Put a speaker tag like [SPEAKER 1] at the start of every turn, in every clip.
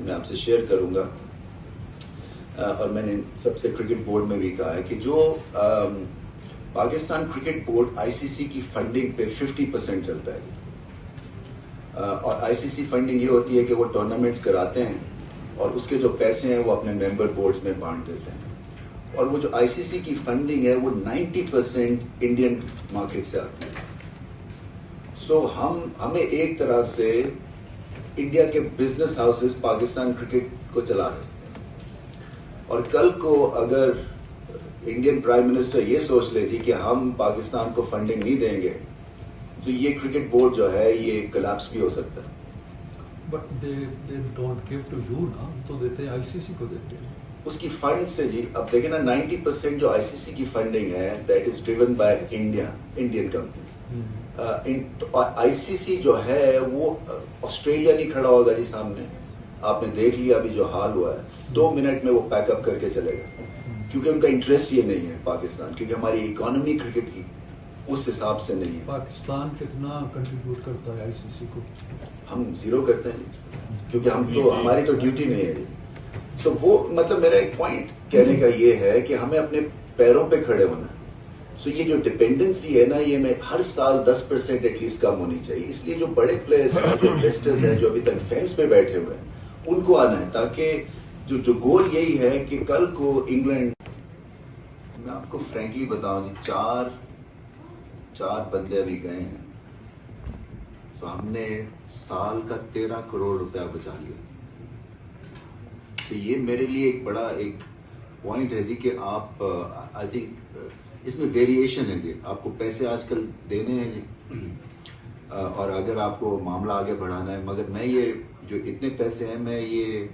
[SPEAKER 1] میں آپ سے شیئر کروں گا اور میں نے سب سے کرکٹ بورڈ میں بھی کہا ہے کہ جو پاکستان کرکٹ بورڈ آئی سی سی کی فنڈنگ پہ 50% چلتا ہے اور آئی سی سی فنڈنگ یہ ہوتی ہے کہ وہ ٹورنامنٹس کراتے ہیں اور اس کے جو پیسے ہیں وہ اپنے ممبر بورڈز میں بانٹ دیتے ہیں اور وہ جو آئی سی سی کی فنڈنگ ہے وہ 90% انڈین مارکیٹ سے آتی ہے. سو ہمیں ایک طرح سے انڈیا کے بزنس ہاؤسز پاکستان کرکٹ کو چلا رہے ہیں اور کل کو اگر انڈین پرائم منسٹر یہ سوچ لے جی کہ ہم پاکستان کو فنڈنگ نہیں دیں گے تو یہ کرکٹ بورڈ جو ہے یہ کلیپس بھی ہو سکتا ہے.
[SPEAKER 2] But they don't give to you نا, تو دیتے آئی سی سی کو دیتے ہیں
[SPEAKER 1] اس کی فنڈ سے جی. اب دیکھیں نا 90% جو آئی سی سی کی فنڈنگ ہے that is driven by Indian companies. I C C جو ہے وہ آسٹریلیا نہیں کھڑا ہوگا جی سامنے. آپ نے دیکھ لیا ابھی جو حال ہوا ہے 2 منٹ میں وہ پیک اپ کر کے چلے گا کیونکہ ان کا انٹرسٹ یہ نہیں ہے پاکستان, کیونکہ ہماری اکانومی کرکٹ کی اس حساب سے نہیں ہے.
[SPEAKER 2] پاکستان کتنا کنٹریبیوٹ کرتا ہے آئی سی سی کو؟
[SPEAKER 1] ہم زیرو کرتے ہیں کیونکہ ہماری تو ڈیوٹی نہیں ہے. سو وہ مطلب میرا ایک پوائنٹ کہنے کا یہ ہے کہ ہمیں اپنے پیروں پہ کھڑے ہونا ہے. سو یہ جو ڈپینڈنسی ہے نا یہ میں ہر سال 10% ایٹ لیسٹ کم ہونی چاہیے. اس لیے جو بڑے پلیئرز ہیں جو انویسٹرز ہیں جو ابھی تک فینس پہ بیٹھے ہوئے ہیں ان کو آنا ہے تاکہ جو گول یہی ہے کہ کل کو انگلینڈ, میں آپ کو فرینکلی بتاؤں جی, چار بندے ابھی گئے ہیں تو ہم نے سال کا 13 کروڑ روپیہ بچا لیا. تو یہ میرے لیے ایک بڑا ایک پوائنٹ ہے جی کہ آپ آئی تھنک اس میں ویریشن ہے جی. آپ کو پیسے آج کل دینے ہیں جی اور اگر آپ کو معاملہ آگے بڑھانا ہے, مگر میں یہ جو اتنے پیسے ہیں میں یہ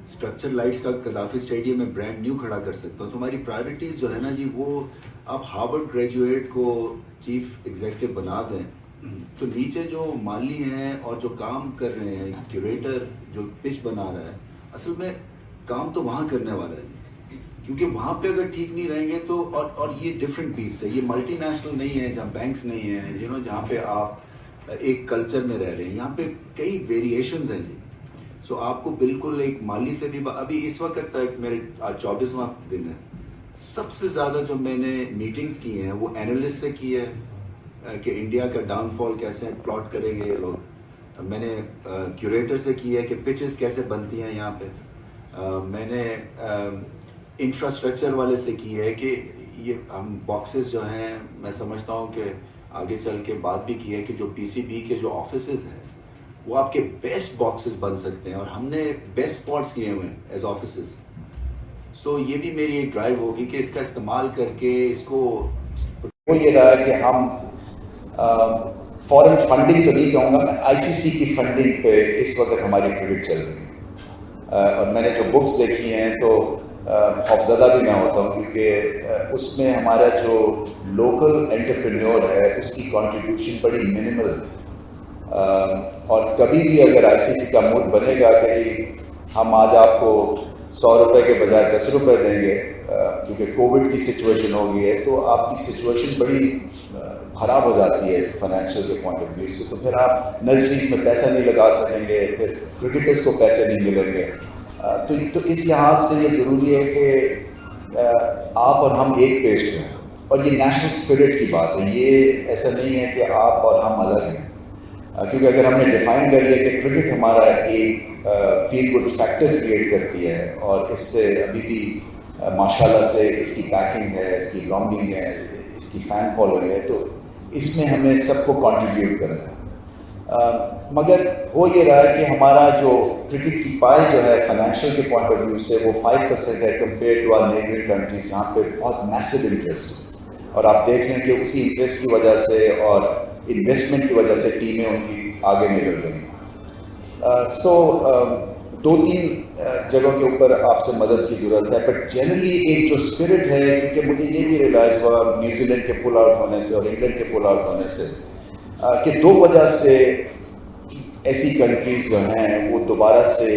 [SPEAKER 1] اسٹرکچر لائٹس کا قذافی اسٹیڈیم میں برانڈ نیو کھڑا کر سکتا ہوں. تو ہماری پرائرٹیز جو ہے نا جی وہ آپ ہارورڈ گریجویٹ کو چیف ایگزیکٹو بنا دیں تو نیچے جو مالی ہیں اور جو کام کر رہے ہیں, کیوریٹر جو پچ بنا رہا ہے, اصل میں کام تو وہاں کرنے والا ہے کیونکہ وہاں پہ اگر ٹھیک نہیں رہیں گے تو اور یہ ڈفرینٹ پیس ہے, یہ ملٹی نیشنل نہیں ہے جہاں بینکس نہیں ہیں جہاں پہ آپ ایک کلچر میں رہ رہے ہیں. یہاں پہ کئی ویریشنز ہیں جی. سو آپ کو بالکل ایک مالی سے بھی ابھی اس وقت تک میرے آج 24واں دن ہے, سب سے زیادہ جو میں نے میٹنگز کی ہیں وہ اینالسٹ سے کی ہے کہ انڈیا کا ڈاؤن فال کیسے پلاٹ کریں گے یہ لوگ. میں نے کیوریٹر سے کی ہے کہ پچز کیسے بنتی ہیں یہاں پہ. میں نے انفراسٹرکچر والے سے کی ہے کہ یہ ہم باکسز جو ہیں میں سمجھتا ہوں کہ آگے چل کے بات بھی کی ہے کہ جو پی سی بی کے جو آفیسز ہیں وہ آپ کے بیسٹ باکسز بن سکتے ہیں اور ہم نے بیسٹ اسپاٹس لیے ہوئے ہیں ایز آفیسز. سو یہ بھی میری ایک ڈرائیو ہوگی کہ اس کا استعمال کر کے اس کو وہ یہ رہا کہ ہم فورن فنڈنگ تو نہیں کہوں گا, میں آئی سی سی کی فنڈنگ پہ اس وقت ہماری کرکٹ چل رہی ہے اور میں نے جو بکس دیکھی ہیں تو خوفزدہ بھی میں ہوتا ہوں کیونکہ اس میں ہمارا جو لوکل انٹرپرینیور ہے اس کی کنٹریبیوشن بڑی منیمل اور کبھی بھی اگر آئی سی سی کا موڈ بنے گا کہ ہم آج آپ کو 100 روپے کے بجائے 10 روپے دیں گے کیونکہ کووڈ کی سچویشن ہو گئی ہے تو آپ کی سچویشن بڑی خراب ہو جاتی ہے فائنینشیل کے پوائنٹ آف ویو سے. تو پھر آپ نرسریز میں پیسہ نہیں لگا سکیں گے, پھر کرکٹرز کو پیسے نہیں ملیں گے. تو اس لحاظ سے یہ ضروری ہے کہ آپ اور ہم ایک پیج میں, اور یہ نیشنل اسپرٹ کی بات ہے, یہ ایسا نہیں ہے کہ آپ اور ہم الگ ہیں. کیونکہ اگر ہم نے ڈیفائن کر لیا کہ کرکٹ ہمارا ایک فیل گڈ فیکٹر کریٹ کرتی ہے اور اس سے ابھی بھی ماشاء اللہ سے اس کی بیکنگ ہے, اس کی گراؤنڈنگ ہے, اس کی فین فالوئنگ ہے, تو اس میں ہمیں سب کو کنٹریبیوٹ کرنا ہے. مگر ہو یہ رہا ہے کہ ہمارا جو کرکٹ کی پائے جو ہے فائنینشیل کے پوائنٹ آف ویو سے وہ 5% ہے compare to our neighbouring countries جہاں پہ بہت میسو انٹرسٹ ہے. اور آپ دیکھ لیں کہ اسی انٹرسٹ کی وجہ سے اور انویسٹمنٹ کی وجہ سے ٹیمیں ان کی آگے نکل رہی ہیں. سو 2-3 جگہوں کے اوپر آپ سے مدد کی ضرورت ہے, بٹ جنرلی ایک جو اسپرٹ ہے, کیونکہ مجھے یہ بھی ریلائز ہوا نیوزی لینڈ کے پل آؤٹ ہونے سے اور انگلینڈ کے پل آؤٹ ہونے سے کہ 2 وجہ سے ایسی کنٹریز جو ہیں وہ دوبارہ سے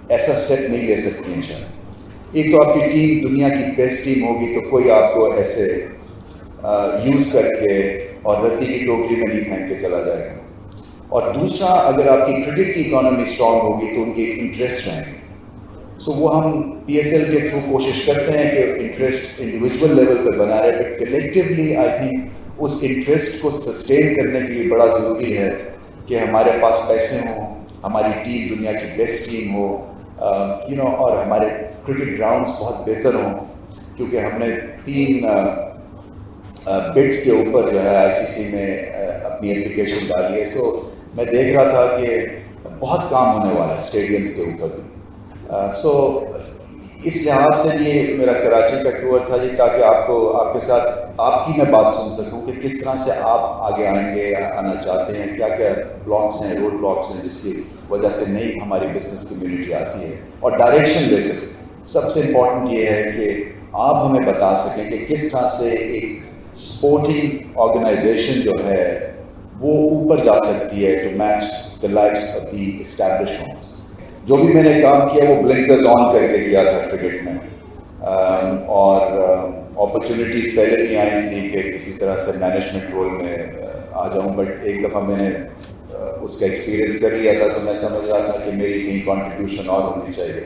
[SPEAKER 1] ایسا اسٹیپ نہیں لے سکتی ہیں شاید. ایک تو آپ کی ٹیم دنیا کی بیسٹ ٹیم ہوگی تو کوئی آپ کو ایسے یوز کر کے اور رتی کی ٹوکری میں نہیں پھینک کے چلا جائے گا. اور دوسرا اگر آپ کی کرکٹ کی اکانومی اسٹرانگ ہوگی تو ان کے انٹرسٹ رہیں گے. سو وہ ہم پی ایس ایل کے تھرو کوشش کرتے ہیں کہ انٹرسٹ انڈیویجول لیول پہ بنا رہے, بٹ کلیکٹیولی آئی تھنک اس انٹرسٹ کو سسٹین کرنے کے لیے بڑا ضروری ہے کہ ہمارے پاس پیسے ہوں, ہماری ٹیم دنیا کی بیسٹ ٹیم ہو, اور ہمارے کرکٹ گراؤنڈس بہت بہتر ہوں, کیونکہ ہم نے 3 بڈس کے اوپر جو ہے آئی سی سی میں اپنی اپلیکیشن ڈالی ہے. سو میں دیکھ رہا تھا کہ بہت کام ہونے والا ہے اسٹیڈیمس کے اوپر بھی. سو اس لحاظ سے یہ میرا کراچی کا ٹور تھا جی, تاکہ آپ کے ساتھ آپ کی میں بات سن سکوں کہ کس طرح سے آپ آگے آئیں گے یا آنا چاہتے ہیں, کیا کیا بلاکس ہیں, روڈ بلاکس ہیں جس کی وجہ سے نئی ہماری بزنس کمیونٹی آتی ہے, اور ڈائریکشن دے سکیں. سب سے امپورٹنٹ یہ ہے کہ آپ ہمیں بتا سکیں کہ کس طرح سے ایک اسپورٹنگ آرگنائزیشن جو ہے وہ اوپر جا سکتی ہے to match the likes of the establish ones. جو بھی میں نے کام کیا وہ بلنکرز آن کر کے کیا تھا کرکٹ میں, اور اپرچونیٹیز پہلے بھی آئی تھی کہ کسی طرح سے مینجمنٹ رول میں آ جاؤں, بٹ ایک دفعہ میں نے اس کا ایکسپیرئنس کر لیا تھا تو میں سمجھ رہا تھا کہ میری کہیں کنٹریبیوشن اور ہونی چاہیے.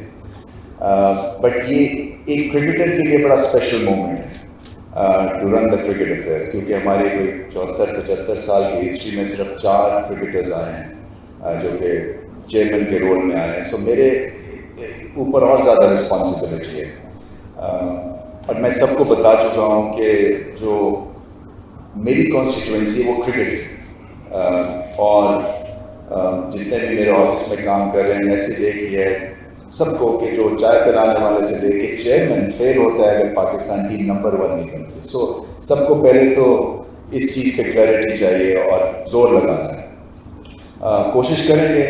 [SPEAKER 1] بٹ یہ ایک کرکٹر کے لیے بڑا اسپیشل مومنٹ ہے to run the cricket affairs, کیونکہ ہماری کوئی 74-75 سال کی ہسٹری میں صرف 4 کرکٹرز آئے ہیں جو کہ چیئرمین کے رول میں آئے ہیں. سو میرے اوپر اور زیادہ رسپانسبلٹی ہے, اور میں سب کو بتا چکا ہوں کہ جو میری کانسٹیٹوئنسی وہ کرکٹ ہے, اور جتنے بھی میرے آفس میں کام کر رہے ہیں میسیج ایک ہی ہے سب کو کہ جو چائے پلانے والے سے لے کے چیئرمین فیل ہوتا ہے اگر پاکستان ٹیم نمبر 1 نہیں بنتی. سو سب کو پہلے تو اس چیز پہ کلیئرٹی چاہیے اور زور لگانا ہے. کوشش کریں گے,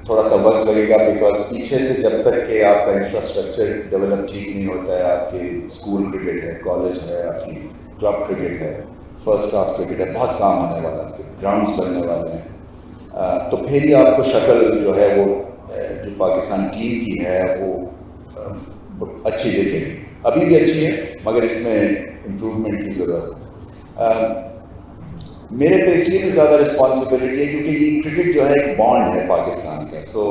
[SPEAKER 1] تھوڑا سا وقت لگے گا بیکاز پیچھے سے جب تک کہ آپ کا انفراسٹرکچر ڈیولپ ٹھیک نہیں ہوتا ہے, آپ کی اسکول کرکٹ ہے, کالج ہے, آپ کی کلب کرکٹ ہے, فرسٹ کلاس کرکٹ ہے, بہت کام ہونے والا ہے, گراؤنڈس بننے والے ہیں, تو پھر ہی آپ کو شکل جو ہے وہ جو پاکستان ٹیم کی ہے وہ اچھی دکھے گی. ابھی بھی اچھی ہے مگر اس میں امپروومنٹ کی ضرورت ہے. میرے پہ اس لیے بھی زیادہ رسپانسبلٹی ہے کیونکہ یہ کرکٹ جو ہے ایک بانڈ ہے پاکستان کا. سو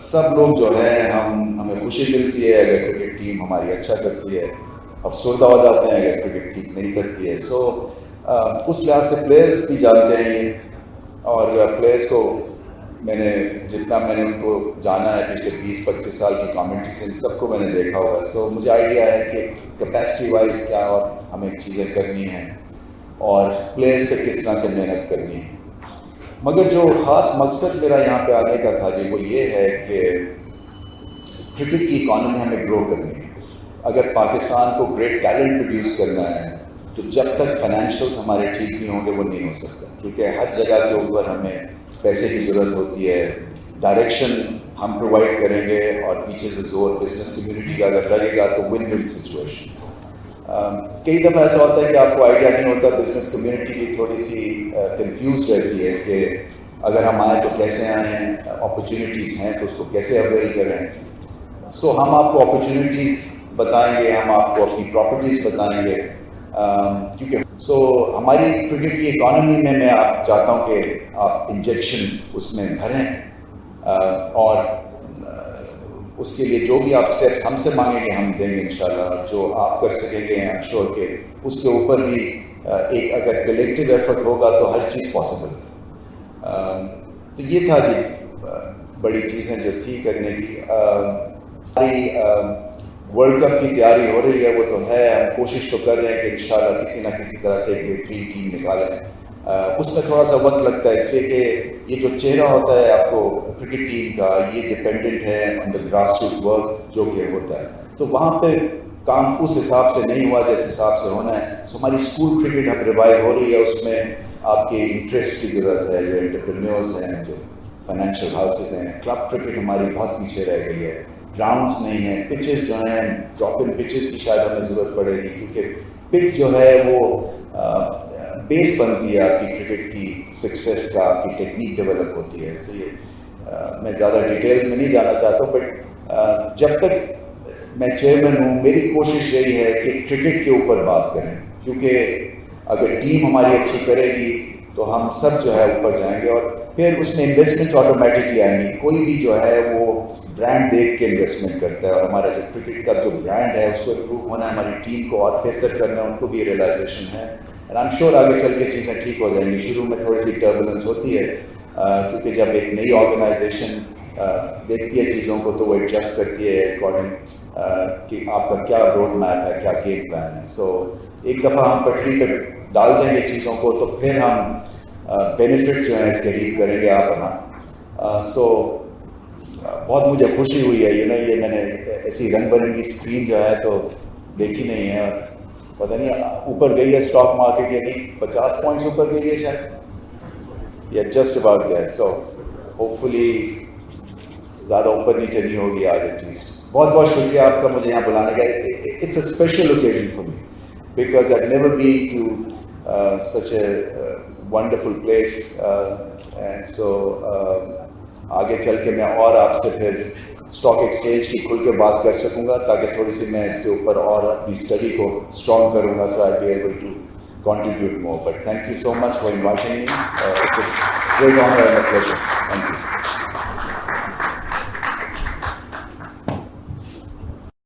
[SPEAKER 1] سب لوگ جو ہیں ہمیں خوشی ملتی ہے اگر کرکٹ ٹیم ہماری اچھا کرتی ہے, افسردہ ہو جاتے ہیں اگر کرکٹ ٹیم نہیں کرتی ہے. سو اس لحاظ سے پلیئرز بھی جانتے ہیں یہ, اور پلیئرز کو میں نے جتنا میں نے ان کو جانا ہے پچھلے 20-25 سال کی کامنٹری سے, سب کو میں نے دیکھا ہوا ہے. سو مجھے آئیڈیا ہے کہ کیپیسٹی وائز کیا اور ہمیں چیزیں کرنی ہیں اور پلیئرز پہ کس طرح سے محنت کرنی ہے. مگر جو خاص مقصد میرا یہاں پہ آنے کا تھا جی وہ یہ ہے کہ کرکٹ کی اکانومی ہمیں گرو کرنی ہے. اگر پاکستان کو گریٹ ٹیلنٹ پروڈیوس کرنا ہے تو جب تک فائنینشیلس ہمارے ٹھیک نہیں ہوں گے وہ نہیں ہو سکتا, کیونکہ ہر جگہ کے اوپر ہمیں پیسے کی ضرورت ہوتی ہے. ڈائریکشن ہم پرووائڈ کریں گے اور پیچھے سے زور بزنس کمیونٹی کا اگر لگے گا تو ون ون سچویشن. کئی دفعہ ایسا ہوتا ہے کہ آپ کو آئیڈیا نہیں ہوتا, بزنس کمیونٹی بھی تھوڑی سی کنفیوز رہتی ہے کہ اگر ہم آئیں تو کیسے آئیں, اپرچونیٹیز ہیں تو اس کو کیسے اویل کریں. سو ہم آپ کو اپرچونیٹیز بتائیں گے, ہم آپ کو اپنی پراپرٹیز بتائیں گے, کیونکہ سو ہماری کرکٹ کی اکانومی میں آپ چاہتا ہوں کہ آپ انجیکشن اس میں بھریں, اور اس کے لیے جو بھی آپ اسٹیپس ہم سے مانگیں گے ہم دیں گے انشاءاللہ. جو آپ کر سکیں گے I'm sure کہ اس کے اوپر بھی ایک اگر کلیکٹیو ایفرٹ ہوگا تو ہر چیز پاسبل. تو یہ تھا جی بڑی چیزیں جو تھی کرنے کی. ہماری ورلڈ کپ کی تیاری ہو رہی ہے وہ تو ہے, ہم کوشش تو کر رہے ہیں کہ انشاءاللہ کسی نہ کسی طرح سے ایک بہترین ٹیم نکالیں. اس میں تھوڑا سا وقت لگتا ہے اس لیے کہ یہ جو چہرہ ہوتا ہے آپ کو کرکٹ ٹیم کا یہ ڈپینڈنٹ ہے آن دا گراس روٹ ورک جو کہ ہوتا ہے. تو وہاں پہ کام اس حساب سے نہیں ہوا جس حساب سے ہونا ہے. تو ہماری اسکول کرکٹ اب ریوائو ہو رہی ہے, اس میں آپ کے انٹرسٹ کی ضرورت ہے, جو انٹرپرینیورز ہیں, جو فائنینشیل ہاؤسز ہیں. کلب کرکٹ ہماری بہت پیچھے رہ گئی ہے, گراؤنڈس نہیں ہیں, پچز جو ہیں ڈراپ ان پچز کی شاید ہمیں ضرورت پڑے گی, کیونکہ پچ جو ہے وہ بیس بنتی ہے آپ کی کرکٹ کی سکسیس کا, آپ کی ٹیکنیک ڈیولپ ہوتی ہے. اس لیے میں زیادہ ڈیٹیلز میں نہیں جانا چاہتا ہوں, بٹ جب تک میں چیئرمین ہوں میری کوشش یہی ہے کہ کرکٹ کے اوپر بات کریں, کیونکہ اگر ٹیم ہماری اچھی کرے گی تو ہم سب جو ہے اوپر جائیں گے, اور پھر اس میں انویسٹمنٹس آٹومیٹکلی آئیں گی. کوئی بھی جو ہے وہ برانڈ دیکھ کے انویسٹمنٹ کرتا ہے, اور ہمارا جو کرکٹ کا جو برانڈ ہے اس کو امپروو ہونا ہے, ہماری ٹیم کو اور بہتر کرنا ہے, ان کو بھی ریئلائزیشن ہے. اینڈ آئی ایم شیور آگے چل کے چیزیں ٹھیک ہو جائیں گی. شروع میں تھوڑی سی ٹربولنس ہوتی ہے, کیونکہ جب ایک نئی آرگنائزیشن دیکھتی ہے چیزوں کو تو وہ ایڈجسٹ کرتی ہے اکارڈنگ کہ آپ کا کیا روڈ میپ ہے, کیا گیم پلان ہے. سو ایک دفعہ ہم پٹری پہ ڈال دیں گے چیزوں کو تو پھر ہم بینیفٹس جو ہیں اس کے ریپ کریں گے آپ اپنا. سو بہت مجھے خوشی ہوئی ہے, یہ میں نے ایسی رنگ برنگی اسکرین جو ہے تو دیکھی نہیں ہے. پتہ نہیں اوپر گئی ہے اسٹاک مارکیٹ یا نہیں, 50 پوائنٹس اوپر گئی ہے شاید, یا just about there. So hopefully زیادہ اوپر نیچے نہیں ہوگی آج ایٹ لیسٹ. بہت بہت شکریہ آپ کا مجھے یہاں بلانے کا. It's a special occasion for me because I never been to such a wonderful place, and so آگے چل کے میں اور آپ سے پھر اسٹاک ایکسچینج کی کھل کے بات کر سکوں گا, تاکہ تھوڑی سی میں اس کے اوپر اور اپنی اسٹڈی کو اسٹرانگ کروں گا, so I be able to contribute more. But thank you so much for inviting me. It's a great honor and a pleasure. Thank you.